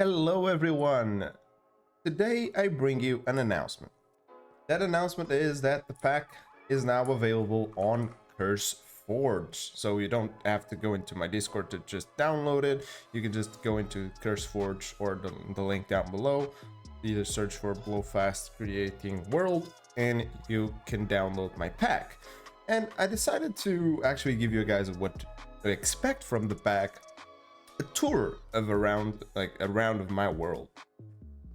Hello everyone! Today I bring you an announcement. That announcement is that the pack is now available on Curse Forge. So you don't have to go into my Discord to just download it. You can just go into Curse Forge or the link down below. Either search for Vlofast Creating World and you can download my pack. And I decided to actually give you guys what to expect from the pack. A tour of around of my world.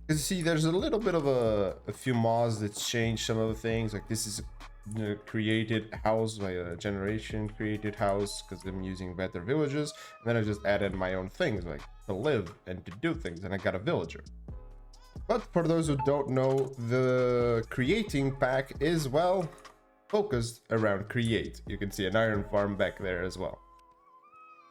Because you see, there's a little bit of a few mods that change some of the things. Like this is a created house, like a generation created house, because I'm using better villages. And then I just added my own things, like to live and to do things, and I got a villager. But for those who don't know, the creating pack is, well, focused around create. You can see an iron farm back there as well.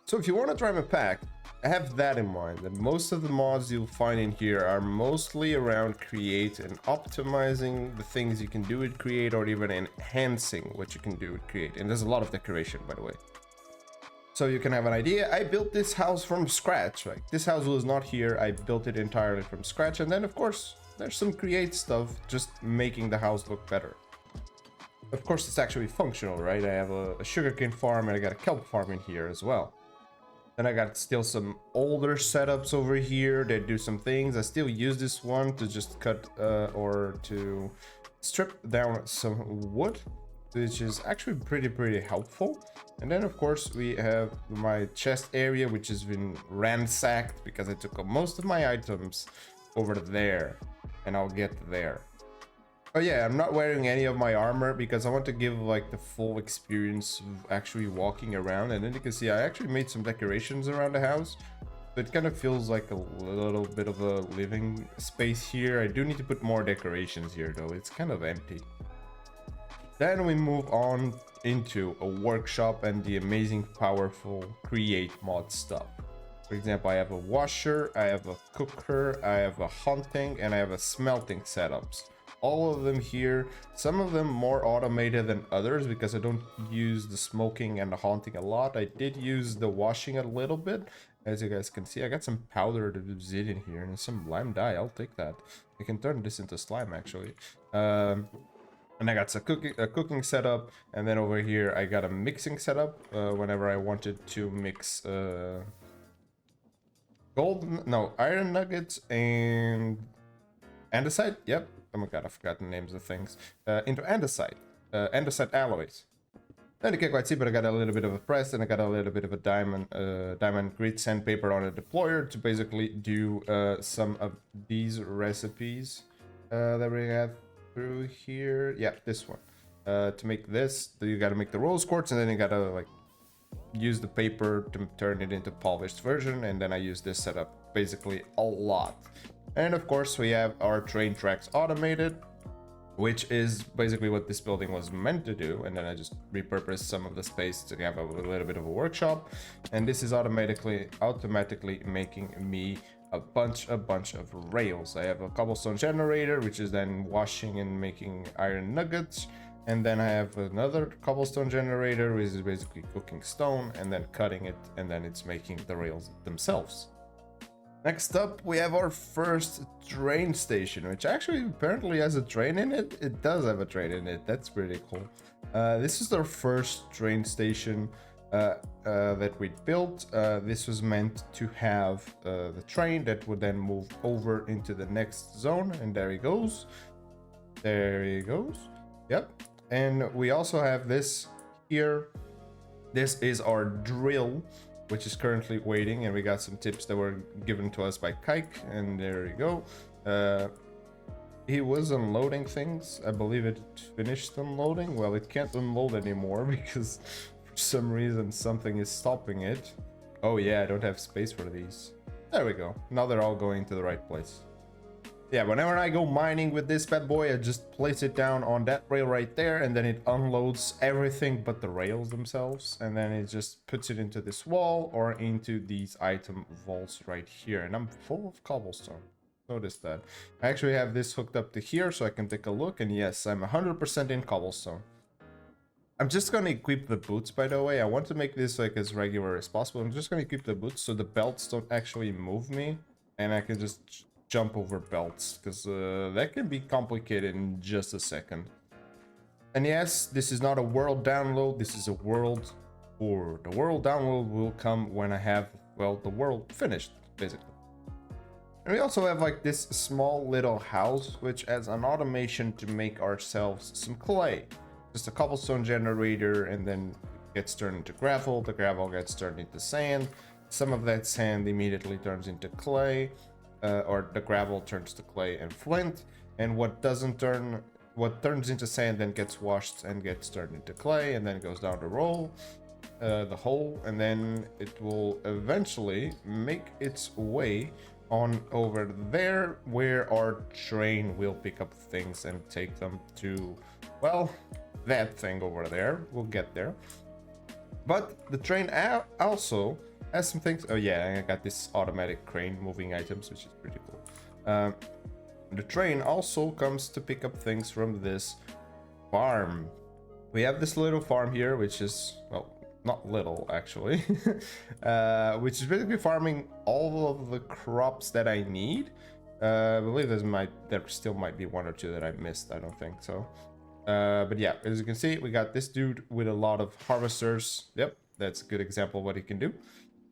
So if you want to try my pack, have that in mind, that most of the mods you'll find in here are mostly around create and optimizing the things you can do with create, or even enhancing what you can do with create. And there's a lot of decoration, by the way. So you can have an idea. I built this house from scratch. Like this house was not here. I built it entirely from scratch. And then of course there's some create stuff, just making the house look better. Of course it's actually functional, right? I have a sugarcane farm and I got a kelp farm in here as well. Then I got still some older setups over here that do some things. I still use this one to just cut or to strip down some wood, which is actually pretty helpful. And then of course we have my chest area, which has been ransacked because I took most of my items over there, and I'll get there. Oh yeah, I'm not wearing any of my armor because I want to give like the full experience of actually walking around. And then you can see I actually made some decorations around the house. So it kind of feels like a little bit of a living space here. I do need to put more decorations here though. It's kind of empty. Then we move on into a workshop and the amazing, powerful create mod stuff. For example, I have a washer, I have a cooker, I have a hunting, and I have a smelting setups. All of them here, some of them more automated than others because I don't use the smoking and the haunting a lot. I did use the washing a little bit. As you guys can see, I got some powdered obsidian here and some lime dye. I'll take that. I can turn this into slime actually. And I got a cooking setup, and then over here I got a mixing setup whenever I wanted to mix iron nuggets and andesite. Yep. Oh my god, I forgot the names of things. Into andesite alloys. Then you can't quite see, but I got a little bit of a press, and I got a little bit of a diamond grit sandpaper on a deployer to basically do some of these recipes that we have through here. Yeah, this one. To make this, you gotta make the rose quartz, and then you gotta like use the paper to turn it into polished version, and then I use this setup basically a lot. And of course we have our train tracks automated, which is basically what this building was meant to do. And then I just repurposed some of the space to have a little bit of a workshop. And this is automatically making me a bunch of rails. I have a cobblestone generator, which is then washing and making iron nuggets. And then I have another cobblestone generator, which is basically cooking stone and then cutting it, and then it's making the rails themselves. Next up, we have our first train station, which actually apparently has a train in it. It does have a train in it. That's pretty cool. This is our first train station that we built. This was meant to have the train that would then move over into the next zone. And there he goes. There he goes. Yep. And we also have this here. This is our drill, which is currently waiting, and we got some tips that were given to us by Kike, and there you go. He was unloading things. I believe it finished unloading. Well, it can't unload anymore because for some reason something is stopping it. Oh yeah, I don't have space for these. There we go. Now they're all going to the right place. Yeah, whenever I go mining with this bad boy, I just place it down on that rail right there, and then it unloads everything but the rails themselves, and then it just puts it into this wall or into these item vaults right here. And I'm full of cobblestone. Notice that. I actually have this hooked up to here so I can take a look, and yes, I'm 100% in cobblestone. I'm just gonna equip the boots, by the way. I want to make this like as regular as possible. I'm just gonna equip the boots so the belts don't actually move me. and I can just jump over belts, because that can be complicated in just a second. And yes, this is not a world download, this is a world tour. The world download will come when I have, well, the world finished, basically. And we also have like this small little house, which has an automation to make ourselves some clay. Just a cobblestone generator, and then it gets turned into gravel. The gravel gets turned into sand. Some of that sand immediately turns into clay, or the gravel turns to clay and flint. And what turns into sand then gets washed and gets turned into clay, and then goes down the hole, and then it will eventually make its way on over there, where our train will pick up things and take them to, well, that thing over there. We'll get there. But the train also has some things. Oh yeah, I got this automatic crane moving items, which is pretty cool. The train also comes to pick up things from this farm. We have this little farm here, which is, well, not little actually, which is basically farming all of the crops that I need. I believe there still might be one or two that I missed. I don't think so. But yeah, as you can see, we got this dude with a lot of harvesters. Yep, that's a good example of what he can do.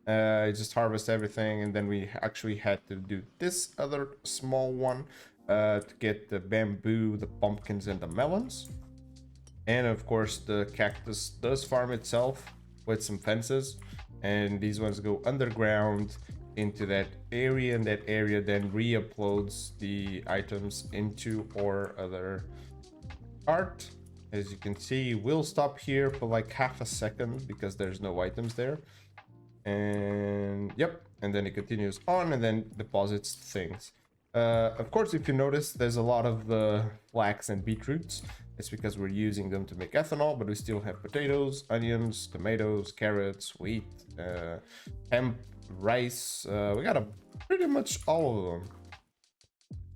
Just harvest everything, and then we actually had to do this other small one to get the bamboo, the pumpkins, and the melons. And of course, the cactus does farm itself with some fences, and these ones go underground into that area, and that area then re-uploads the items into our other cart. As you can see, we'll stop here for like half a second because there's no items there. And yep, and then it continues on and then deposits things. Of course, if you notice, there's a lot of the flax and beetroots. It's because we're using them to make ethanol, but we still have potatoes, onions, tomatoes, carrots, wheat, hemp, rice. We got pretty much all of them.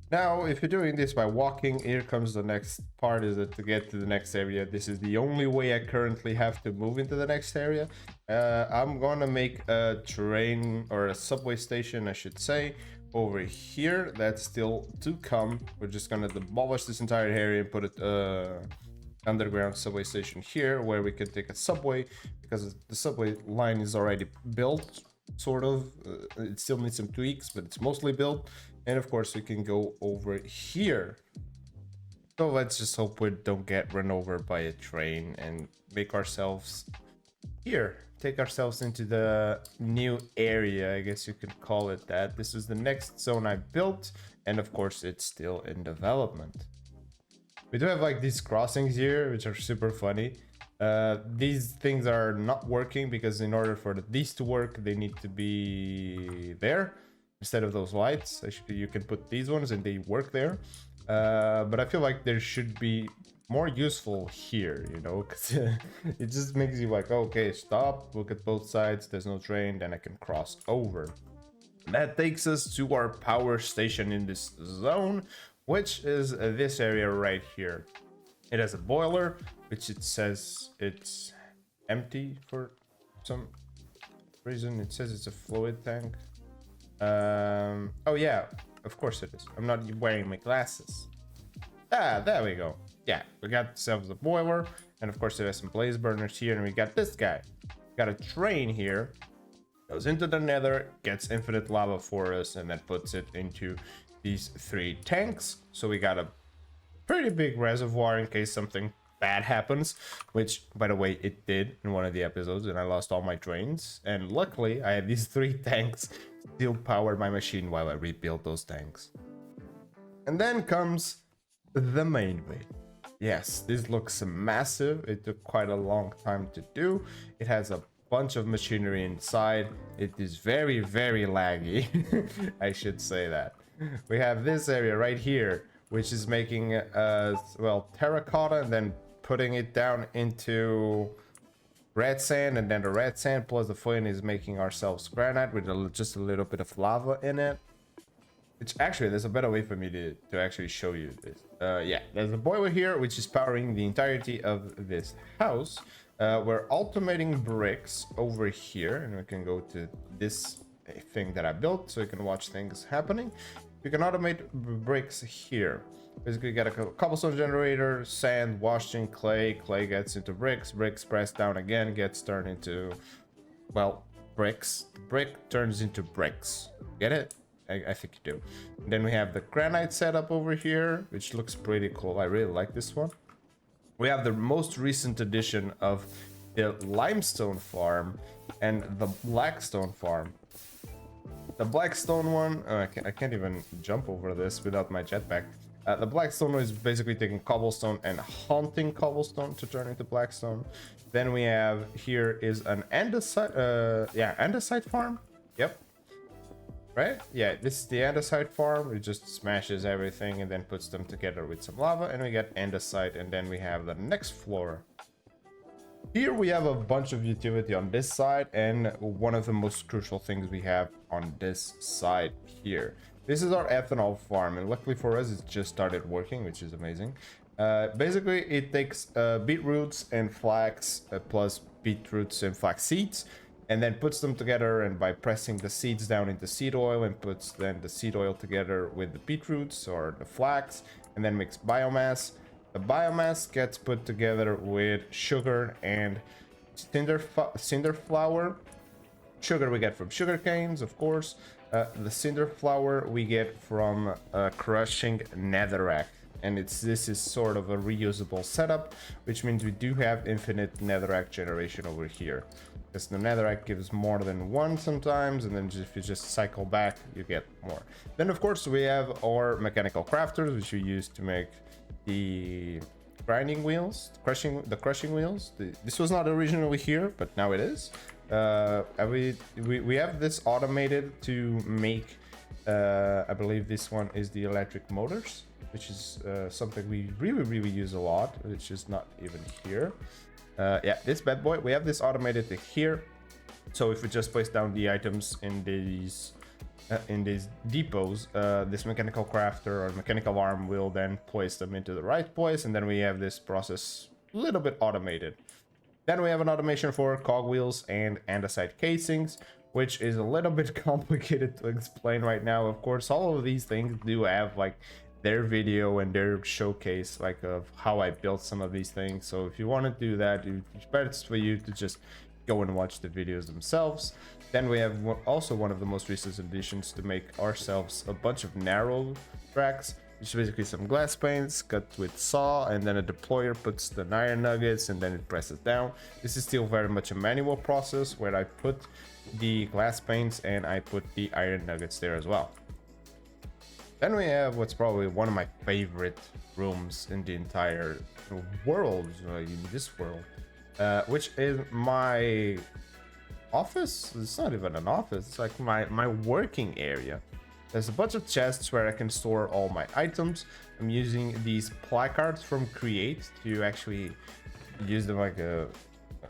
Now, if you're doing this by walking, here comes the next part, is that to get to the next area. This is the only way I currently have to move into the next area. I'm gonna make a train, or a subway station, I should say, over here. That's still to come. We're just gonna demolish this entire area and put it underground subway station here, where we can take a subway, because the subway line is already built, sort of. It still needs some tweaks, but it's mostly built. And of course, we can go over here. So let's just hope we don't get run over by a train and make ourselves here. Take ourselves into the new area, I guess you could call it that. This is the next zone I built, and of course, it's still in development. We do have like these crossings here, which are super funny. These things are not working because in order for these to work, they need to be there. Instead of those lights, you can put these ones and they work there. But I feel like there should be more useful here, you know, because it just makes you like, okay, stop, look at both sides, there's no train, then I can cross over. That takes us to our power station in this zone, which is this area right here. It has a boiler, which it says it's empty for some reason. It says it's a fluid tank. Oh yeah, of course it is. I'm not wearing my glasses. Ah, there we go. Yeah, we got ourselves a boiler, and of course there has some blaze burners here, and we got this guy. Got a train here, goes into the nether, gets infinite lava for us, and then puts it into these 3 tanks. So we got a pretty big reservoir in case something bad happens, which by the way it did in one of the episodes, and I lost all my trains, and luckily I had these 3 tanks still powered my machine while I rebuilt those tanks. And then comes the main bit. Yes, this looks massive. It took quite a long time to do. It has a bunch of machinery inside. It is very, very laggy. I should say that. We have this area right here, which is making well, terracotta, and then putting it down into red sand, and then the red sand plus the flint is making ourselves granite with just a little bit of lava in it. Which actually, there's a better way for me to actually show you this. Yeah, there's a boiler here, which is powering the entirety of this house. We're automating bricks over here, and we can go to this a thing that I built, so you can watch things happening. You can automate bricks here. Basically, you get a cobblestone generator, sand, washing, clay gets into bricks, bricks pressed down again, gets turned into, well, bricks. The brick turns into bricks. Get it? I think you do. And then we have the granite setup over here, which looks pretty cool. I really like this one. We have the most recent addition of the limestone farm and the blackstone farm. The blackstone one, I can't even jump over this without my jetpack. The blackstone is basically taking cobblestone and haunting cobblestone to turn into blackstone. Then we have here is an andesite, andesite farm. Yep. Right? Yeah, this is the andesite farm. It just smashes everything and then puts them together with some lava, and we get andesite. And then we have the next floor. Here we have a bunch of utility on this side, and one of the most crucial things we have on this side here. This is our ethanol farm, and luckily for us, it's just started working, which is amazing. Basically, it takes beetroots and flax, plus beetroots and flax seeds, and then puts them together, and by pressing the seeds down into seed oil, and puts then the seed oil together with the beetroots or the flax, and then makes biomass. The biomass gets put together with sugar and cinder flour. Sugar we get from sugar canes, of course. The cinder flour we get from crushing netherrack. And this is sort of a reusable setup, which means we do have infinite netherrack generation over here. Because the netherrack gives more than one sometimes, and then if you just cycle back, you get more. Then of course we have our mechanical crafters, which we use to make the grinding wheels, the crushing wheels. This was not originally here, but now it is. We have this automated to make, I believe this one is the electric motors, which is something we really use a lot, which is not even here. Yeah, this bad boy, we have this automated to here. So if we just place down the items in these depots, this mechanical crafter or mechanical arm will then place them into the right place, and then we have this process a little bit automated. Then we have an automation for cogwheels and andesite casings, which is a little bit complicated to explain right now. Of course, all of these things do have like their video and their showcase like of how I built some of these things. So if you want to do that, it's best for you to just go and watch the videos themselves. Then we have also one of the most recent additions to make ourselves a bunch of narrow tracks, which is basically some glass panes cut with saw, and then a deployer puts the iron nuggets and then it presses down. This is still very much a manual process where I put the glass panes and I put the iron nuggets there as well. Then we have what's probably one of my favorite rooms in the entire world, in this world, which is my office. It's not even an office, it's like my working area. There's a bunch of chests where I can store all my items. I'm using these placards from Create to actually use them like a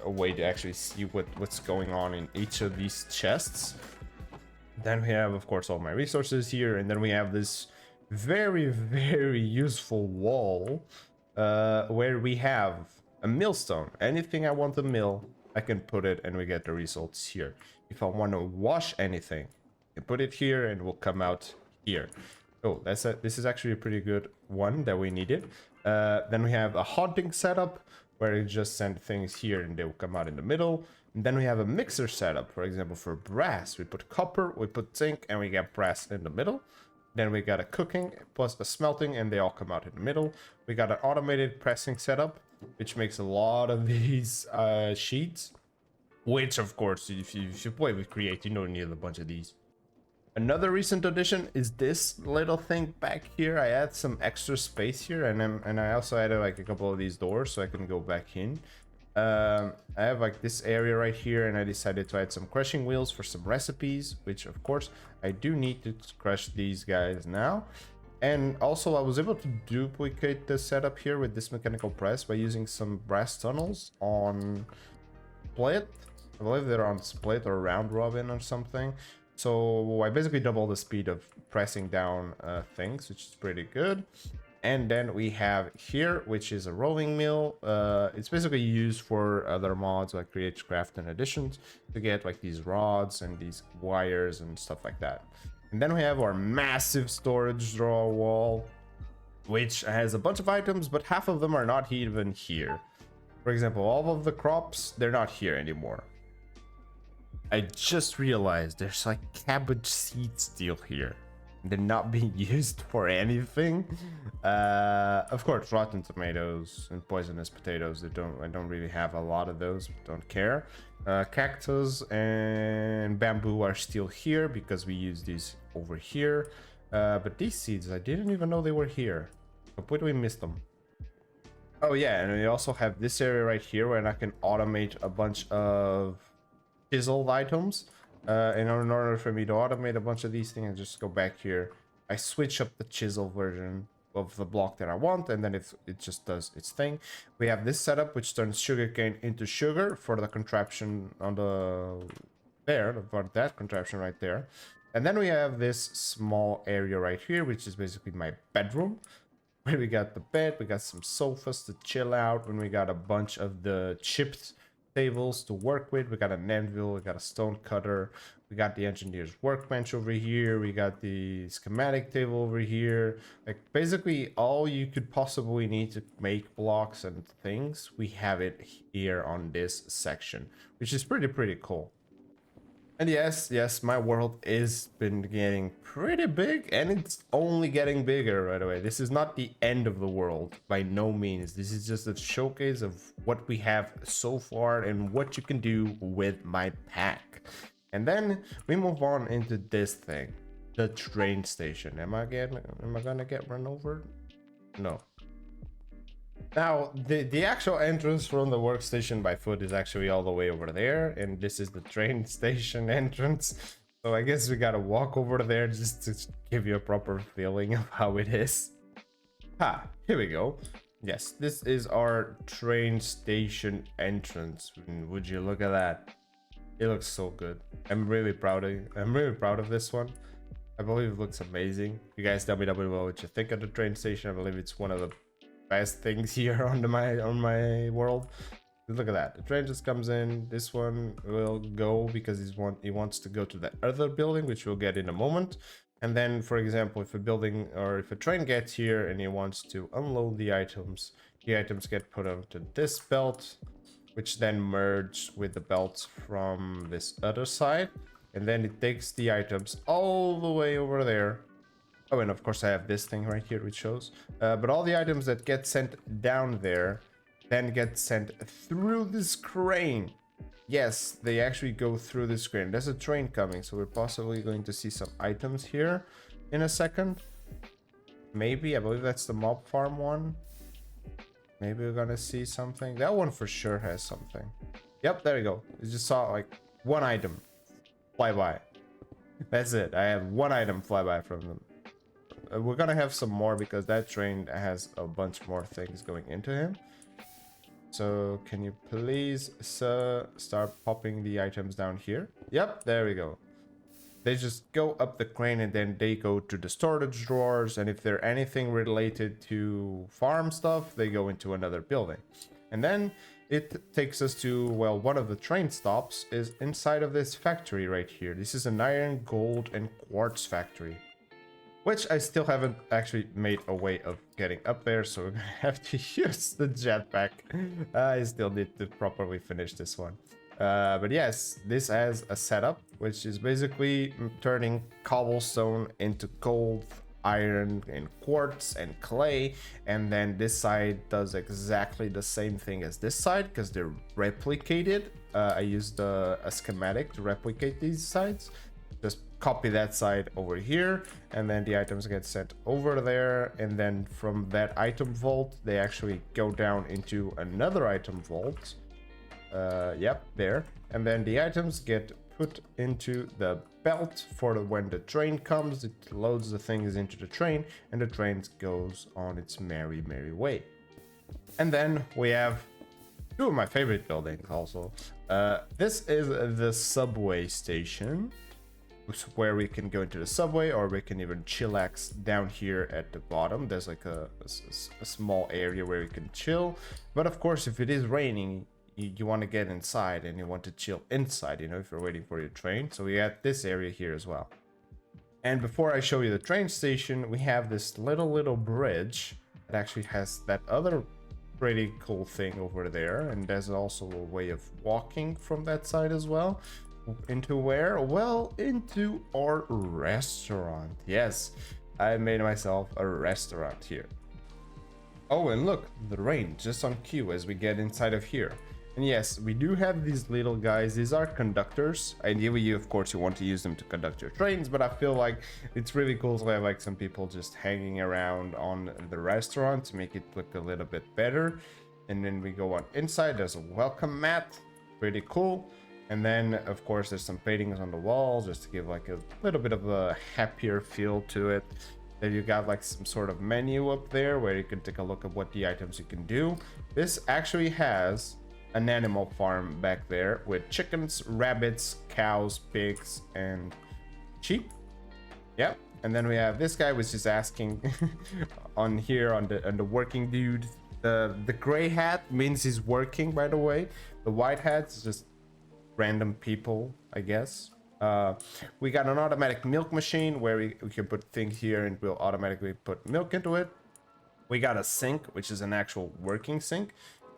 way to actually see what's going on in each of these chests. Then we have, of course, all my resources here, and then we have this very useful wall where we have a millstone. Anything I want to mill, I can put it and we get the results here. If I want to wash anything, I can put it here and it will come out here. Oh, this is actually a pretty good one that we needed. Then we have a haunting setup where you just send things here and they will come out in the middle. And then we have a mixer setup, for example, for brass. We put copper, we put zinc, and we get brass in the middle. Then we got a cooking plus a smelting, and they all come out in the middle. We got an automated pressing setup, which makes a lot of these sheets. Which, of course, if you play with Create, you don't need a bunch of these. Another recent addition is this little thing back here. I add some extra space here, and I also added like a couple of these doors so I can go back in. I have like this area right here, and I decided to add some crushing wheels for some recipes, which of course I do need to crush these guys now. And also I was able to duplicate the setup here with this mechanical press by using some brass tunnels on split. I believe they're on split or round robin or something. So I basically double the speed of pressing down things, which is pretty good. And then we have here, which is a rolling mill. It's basically used for other mods like Createcraft and additions to get like these rods and these wires and stuff like that. And then we have our massive storage drawer wall, which has a bunch of items, but half of them are not even here. For example, all of the crops, they're not here anymore. I just realized there's like cabbage seeds still here. They're not being used for anything. Of course, rotten tomatoes and poisonous potatoes. I don't really have a lot of those. Don't care. Cactus and bamboo are still here because we use these over here. But these seeds, I didn't even know they were here. Where do we miss them? Oh yeah, and we also have this area right here where I can automate a bunch of chiseled items. In order for me to automate a bunch of these things, I just go back here. I switch up the chisel version of the block that I want, and then it just does its thing. We have this setup which turns sugarcane into sugar for the contraption on the for that contraption right there. And then we have this small area right here, which is basically my bedroom, where we got the bed, we got some sofas to chill out, and we got a bunch of the chipped tables to work with. We got an anvil, we got a stone cutter, we got the engineer's workbench over here, we got the schematic table over here. Like basically all you could possibly need to make blocks and things, we have it here on this section, which is pretty cool. And yes, my world is been getting pretty big, and it's only getting bigger right away. This is not the end of the world, by no means. This is just a showcase of what we have so far and what you can do with my pack. And then we move on into this thing, the train station. Am I gonna get run over? No. Now, the actual entrance from the workstation by foot is actually all the way over there, and this is the train station entrance. So I guess we gotta walk over there just to give you a proper feeling of how it is. Here we go. Yes, this is our train station entrance. Would you look at that? It looks so good. I'm really proud of this one. I believe it looks amazing. You guys tell me down below what you think of the train station. I believe it's one of the best things here on my world. Look at that. The train just comes in. This one will go because he wants to go to the other building, which we'll get in a moment. And then, for example, if a building or if a train gets here and he wants to unload the items get put onto this belt, which then merge with the belts from this other side. And then it takes the items all the way over there. Oh, and of course I have this thing right here which shows. But all the items that get sent down there then get sent through this crane. Yes, they actually go through this crane. There's a train coming, so we're possibly going to see some items here in a second. Maybe, I believe that's the mob farm one. Maybe we're gonna see something. That one for sure has something. Yep, there we go. You just saw like one item fly by. That's it. I have one item fly by from them. We're gonna have some more because that train has a bunch more things going into him. So can you please, sir, start popping the items down here? Yep, there we go. They just go up the crane and then they go to the storage drawers, and if they're anything related to farm stuff, they go into another building. And then it takes us to, well, one of the train stops is inside of this factory right here. This is an iron, gold, and quartz factory, which I still haven't actually made a way of getting up there, so we're gonna have to use the jetpack. I still need to properly finish this one. But yes, this has a setup, which is basically turning cobblestone into gold, iron, and quartz, and clay. And then this side does exactly the same thing as this side, because they're replicated. I used a schematic to replicate these sides. Just copy that side over here, and then the items get sent over there, and then from that item vault they actually go down into another item vault. Yep, there. And then the items get put into the belt for when the train comes. It loads the things into the train, and the train goes on its merry way. And then we have two of my favorite buildings also. This is the subway station. where we can go into the subway, or we can even chillax down here at the bottom. There's like a small area where you can chill. But of course, if it is raining, you want to get inside and you want to chill inside, you know, if you're waiting for your train. So we got this area here as well. And before I show you the train station, we have this little bridge that actually has that other pretty cool thing over there. And there's also a way of walking from that side as well. Into where? Well, into our restaurant. Yes, I made myself a restaurant here. Oh, and look, the rain just on cue as we get inside of here. And yes, we do have these little guys. These are conductors. Ideally, you, of course, you want to use them to conduct your trains, but I feel like it's really cool to have like some people just hanging around on the restaurant to make it look a little bit better. And then we go on inside. There's a welcome mat. Pretty cool. And then, of course, there's some paintings on the walls just to give like a little bit of a happier feel to it. Then you got like some sort of menu up there where you can take a look at what the items you can do. This actually has an animal farm back there with chickens, rabbits, cows, pigs, and sheep. Yep. And then we have this guy which is asking on here on the working dude. The gray hat means he's working, by the way. The white hat's just random people, I guess. We got an automatic milk machine where we can put things here and we'll automatically put milk into it. We got a sink, which is an actual working sink.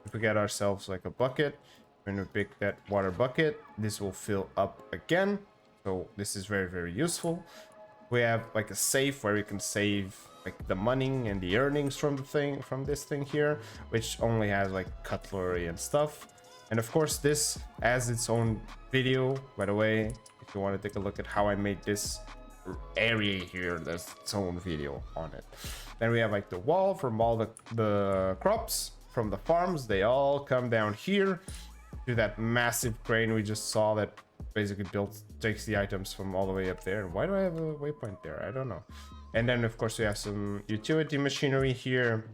If we get ourselves like a bucket, when we pick that water bucket, this will fill up again. So this is very useful. We have like a safe where we can save like the money and the earnings from this thing here, which only has like cutlery and stuff. And of course, this has its own video, by the way. If you want to take a look at how I made this area here, there's its own video on it. Then we have like the wall from all the crops from the farms. They all come down here to that massive crane we just saw that basically takes the items from all the way up there. And why do I have a waypoint there? I don't know. And then of course we have some utility machinery here.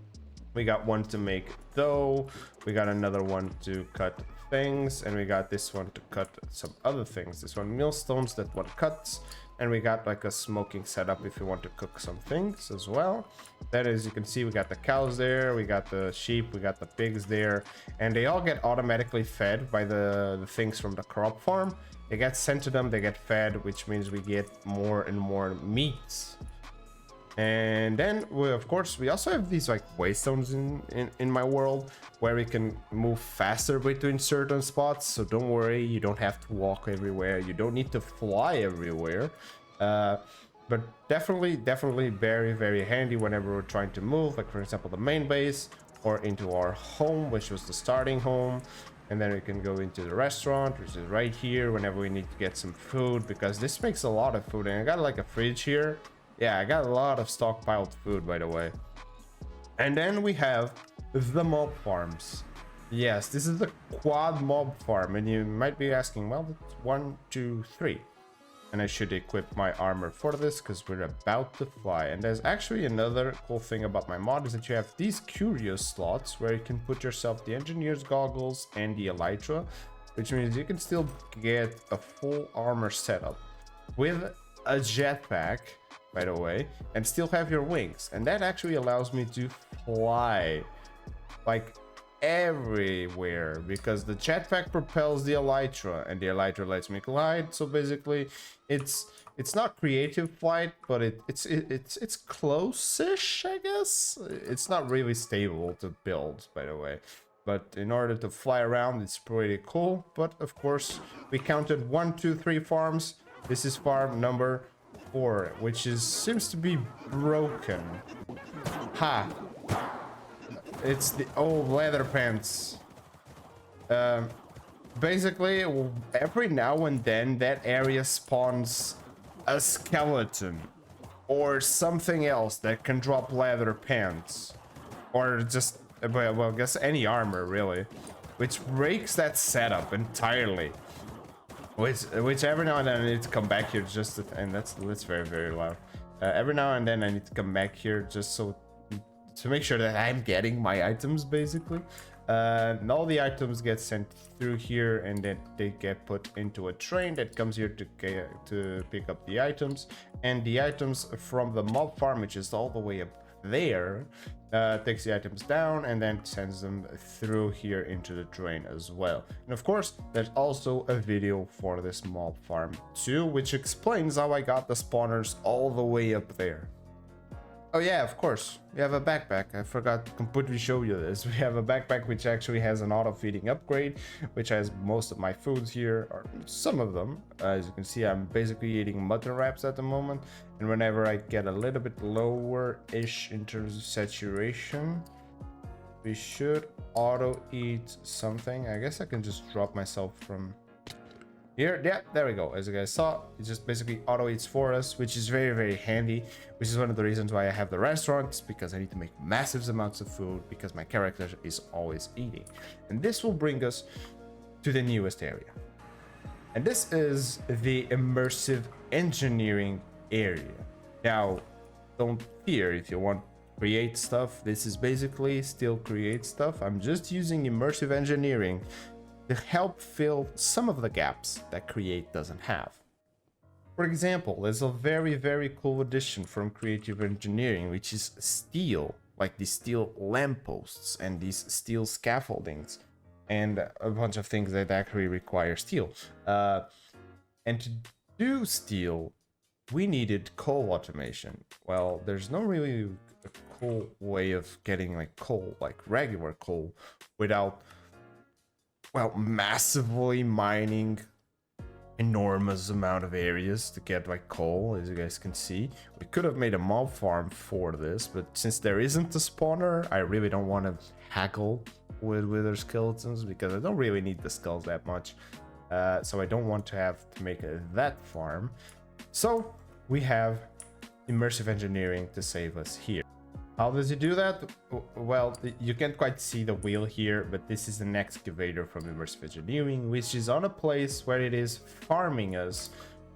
We got one to make dough, we got another one to cut things, and we got this one to cut some other things. This one millstones, that one cuts, and we got like a smoking setup if you want to cook some things as well. Then as you can see, we got the cows there, we got the sheep, we got the pigs there, and they all get automatically fed by the things from the crop farm. They get sent to them, they get fed, which means we get more and more meats. And then we also have these like waystones in my world where we can move faster between certain spots. So don't worry, you don't have to walk everywhere, you don't need to fly everywhere, but definitely very handy whenever we're trying to move, like for example the main base or into our home, which was the starting home. And then we can go into the restaurant, which is right here, whenever we need to get some food, because this makes a lot of food. And I got like a fridge here. Yeah, I got a lot of stockpiled food, by the way. And then we have the mob farms. Yes, this is the quad mob farm. And you might be asking, well, it's 1, 2, 3. And I should equip my armor for this because we're about to fly. And there's actually another cool thing about my mod is that you have these curious slots where you can put yourself the engineer's goggles and the elytra, which means you can still get a full armor setup with a jetpack, by the way, and still have your wings. And that actually allows me to fly like everywhere because the jetpack propels the elytra and the elytra lets me glide. So basically it's not creative flight, but it's close-ish, I guess. It's not really stable to build, by the way, but in order to fly around it's pretty cool. But of course we counted 1, 2, 3 farms. This is farm number 4, which seems to be broken. Ha! It's the old leather pants. Basically, every now and then that area spawns a skeleton or something else that can drop leather pants, or just well, I guess any armor really, which breaks that setup entirely. Which every now and then I need to come back here just to, and that's very loud. Every now and then I need to come back here just so to make sure that I'm getting my items basically. And all the items get sent through here, and then they get put into a train that comes here to pick up the items. And the items from the mob farm, which is all the way up there, takes the items down and then sends them through here into the train as well. And of course, there's also a video for this mob farm too, which explains how I got the spawners all the way up there. Oh yeah, of course, we have a backpack. I forgot to completely show you this. We have a backpack which actually has an auto-feeding upgrade, which has most of my foods here, or some of them. As you can see, I'm basically eating mutton wraps at the moment, and whenever I get a little bit lower-ish in terms of saturation, we should auto-eat something. I guess I can just drop myself from here. Yeah, there we go. As you guys saw, it just basically auto eats for us, which is very, very handy, which is one of the reasons why I have the restaurants, because I need to make massive amounts of food because my character is always eating. And this will bring us to the newest area. And this is the immersive engineering area. Now, don't fear if you want to create stuff. This is basically still create stuff. I'm just using immersive engineering to help fill some of the gaps that Create doesn't have. For example, there's a very, very cool addition from Creative Engineering, which is steel, like these steel lampposts and these steel scaffoldings, and a bunch of things that actually require steel. And to do steel, we needed coal automation. Well, there's no really a cool way of getting like coal, like regular coal, without, well, massively mining enormous amount of areas to get like coal. As you guys can see, we could have made a mob farm for this, but since there isn't a spawner, I really don't want to haggle with wither skeletons because I don't really need the skulls that much. So I don't want to have to make that farm. So we have immersive engineering to save us here. How does it do that? Well, you can't quite see the wheel here, but this is an excavator from Immersive Engineering, which is on a place where it is farming us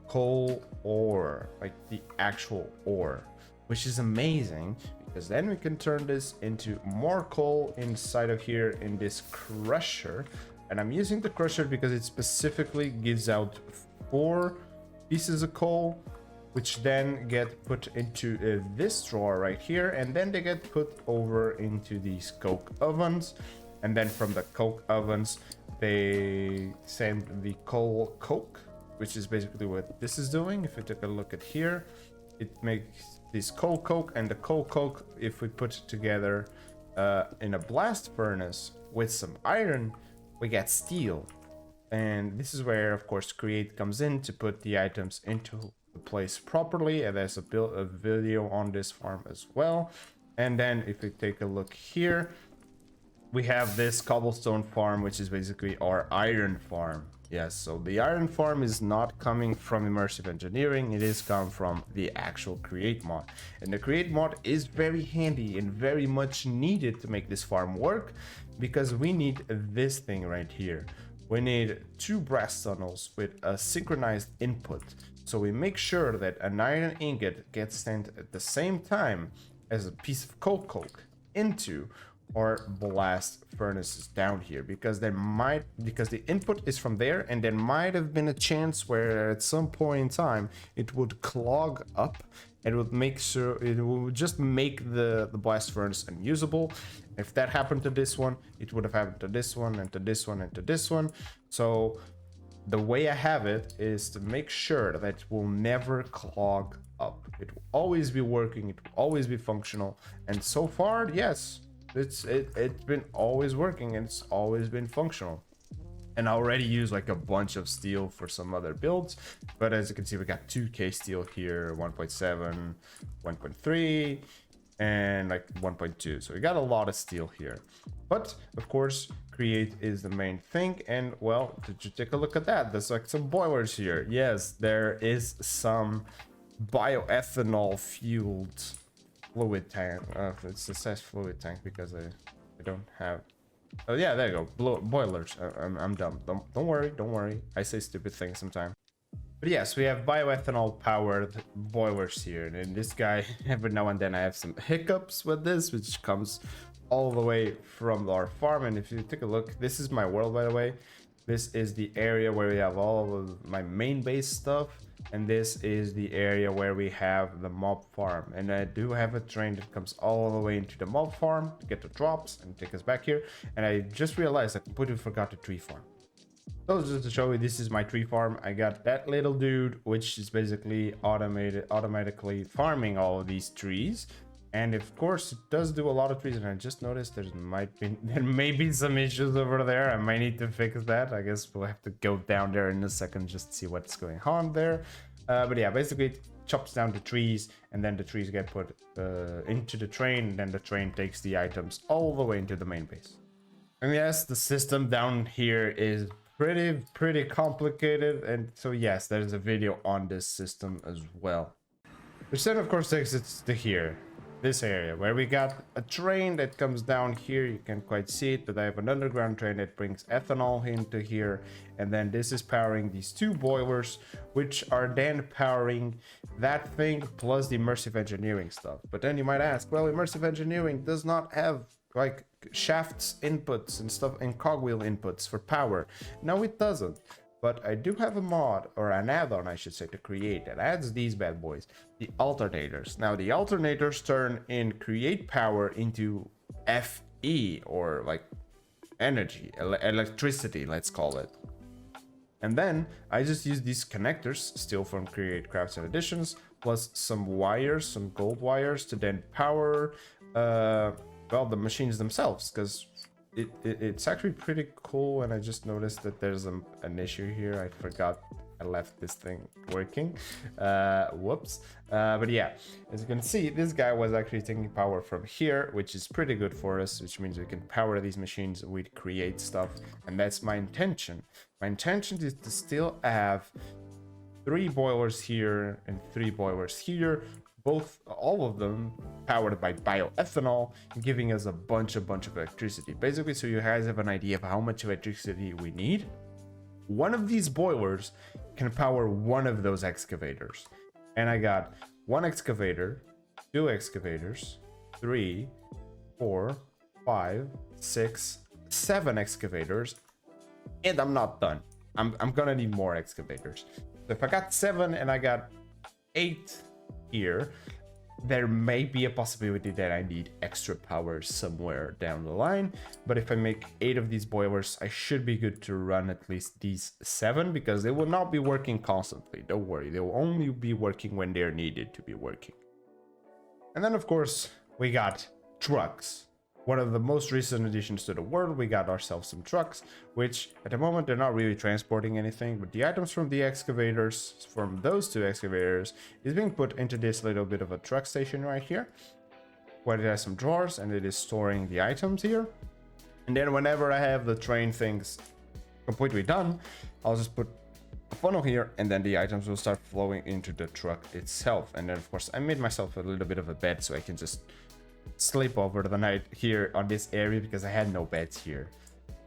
coal ore, like the actual ore, which is amazing because then we can turn this into more coal inside of here in this crusher. And I'm using the crusher because it specifically gives out 4 pieces of coal, which then get put into this drawer right here, and then they get put over into these coke ovens, and then from the coke ovens they send the coal coke, which is basically what this is doing. If we take a look at here, it makes this coal coke, and the coal coke, if we put it together in a blast furnace with some iron, we get steel. And this is where, of course, Create comes in to put the items into place properly, and there's a video on this farm as well. And then if we take a look here, we have this cobblestone farm, which is basically our iron farm. Yes, so the iron farm is not coming from Immersive Engineering, it is come from the actual Create mod. And the Create mod is very handy and very much needed to make this farm work, because we need this thing right here. We need 2 brass tunnels with a synchronized input. So we make sure that an iron ingot gets sent at the same time as a piece of coal coke into our blast furnaces down here, because the input is from there, and there might have been a chance where at some point in time it would clog up and would make sure it would just make the blast furnace unusable. If that happened to this one, it would have happened to this one and to this one and to this one. So the way I have it is to make sure that it will never clog up. It will always be working, it will always be functional. And so far, yes, it's been always working, and it's always been functional. And I already used like a bunch of steel for some other builds, but as you can see, we got 2k steel here, 1.7, 1.3, and like 1.2. So we got a lot of steel here. But of course, Create is the main thing. And well, did you take a look at that? There's like some boilers here. Yes, there is some bioethanol fueled fluid tank. It says fluid tank because I don't have. Oh yeah, there you go. Boilers. I'm dumb. Don't worry. I say stupid things sometimes. But yes, we have bioethanol powered boilers here, and this guy, every now and then I have some hiccups with this, which comes all the way from our farm. And if you take a look, this is my world, by the way. This is the area where we have all of my main base stuff, and this is the area where we have the mob farm. And I do have a train that comes all the way into the mob farm to get the drops and take us back here. And I just realized I completely forgot the tree farm. So just to show you, this is my tree farm. I got that little dude, which is basically automatically farming all of these trees. And of course, it does do a lot of trees. And I just noticed there may be some issues over there. I might need to fix that. I guess we'll have to go down there in a second just to see what's going on there. But yeah, basically it chops down the trees, and then the trees get put into the train. And then the train takes the items all the way into the main base. And yes, the system down here is pretty complicated. And so yes, there's a video on this system as well. Which then of course takes us to here. This area where we got a train that comes down here. You can't quite see it, but I have an underground train that brings ethanol into here, and then this is powering these two boilers, which are then powering that thing plus the immersive engineering stuff. But then you might ask, well, immersive engineering does not have like shafts inputs and stuff and cogwheel inputs for power. No, it doesn't. But I do have a mod, or an add-on I should say, to create that adds these bad boys, the alternators. Now the alternators turn in create power into FE, or like energy, electricity, let's call it. And then I just use these connectors, still from Create Crafts and Additions, plus some wires, some gold wires, to then power, well, the machines themselves, because it's actually pretty cool. And I just noticed that there's an issue here. I forgot I left this thing working. Whoops. But yeah, as you can see, this guy was actually taking power from here, which is pretty good for us, which means we can power these machines, we create stuff, and that's my intention. My intention is to still have 3 boilers here and 3 boilers here, all of them powered by bioethanol, giving us a bunch of electricity. Basically, so you guys have an idea of how much electricity we need. One of these boilers can power one of those excavators. And I got 1 excavator, 2 excavators, 3, 4, 5, 6, 7 excavators, and I'm not done. I'm gonna need more excavators. So if I got 7 and I got 8 here, there may be a possibility that I need extra power somewhere down the line. But if I make 8 of these boilers, I should be good to run at least these 7, because they will not be working constantly. Don't worry, they will only be working when they're needed to be working. And then of course we got trucks. One of the most recent additions to the world. We got ourselves some trucks, which at the moment they're not really transporting anything, but the items from the excavators, from those 2 excavators, is being put into this little bit of a truck station right here, where it has some drawers and it is storing the items here. And then whenever I have the train things completely done, I'll just put a funnel here, and then the items will start flowing into the truck itself. And then of course I made myself a little bit of a bed so I can just sleep over the night here on this area, because I had no beds here.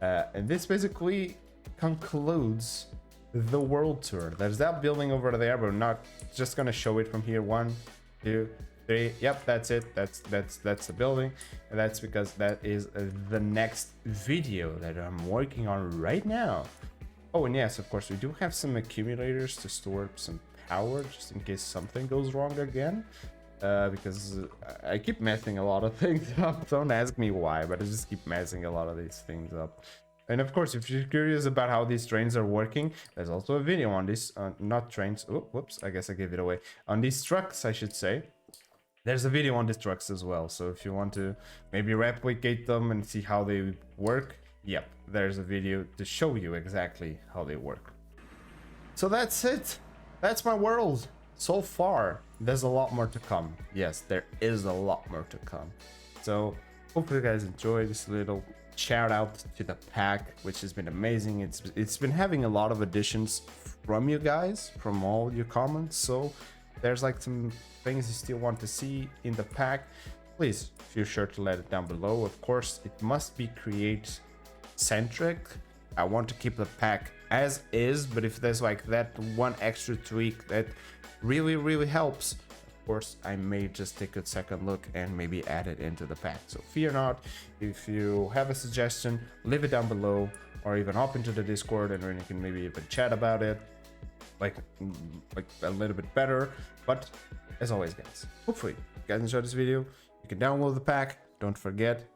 And this basically concludes the world tour. There's that building over there, but I'm not just gonna show it from here. 1, 2, 3. Yep, that's it. That's the building, and that's because that is the next video that I'm working on right now. Oh, and yes, of course we do have some accumulators to store some power just in case something goes wrong again. Because I keep messing a lot of things up. Don't ask me why, but I just keep messing a lot of these things up. And of course, if you're curious about how these trains are working, there's also a video on this, not trains, oh, whoops, I guess I gave it away. On these trucks, I should say. There's a video on these trucks as well, so if you want to maybe replicate them and see how they work, yep, there's a video to show you exactly how they work. So that's it. That's my world. So far, there's a lot more to come. Yes, there is a lot more to come. So hopefully you guys enjoy this little shout out to the pack, which has been amazing. It's been having a lot of additions from you guys, from all your comments. So there's like some things you still want to see in the pack. Please feel sure to let it down below. Of course, it must be create centric. I want to keep the pack as is, but if there's like that one extra tweak that really helps, course, I may just take a second look and maybe add it into the pack. So fear not. If you have a suggestion, leave it down below, or even hop into the Discord and then you can maybe even chat about it like a little bit better. But as always, guys, hopefully you guys enjoyed this video. You can download the pack. Don't forget,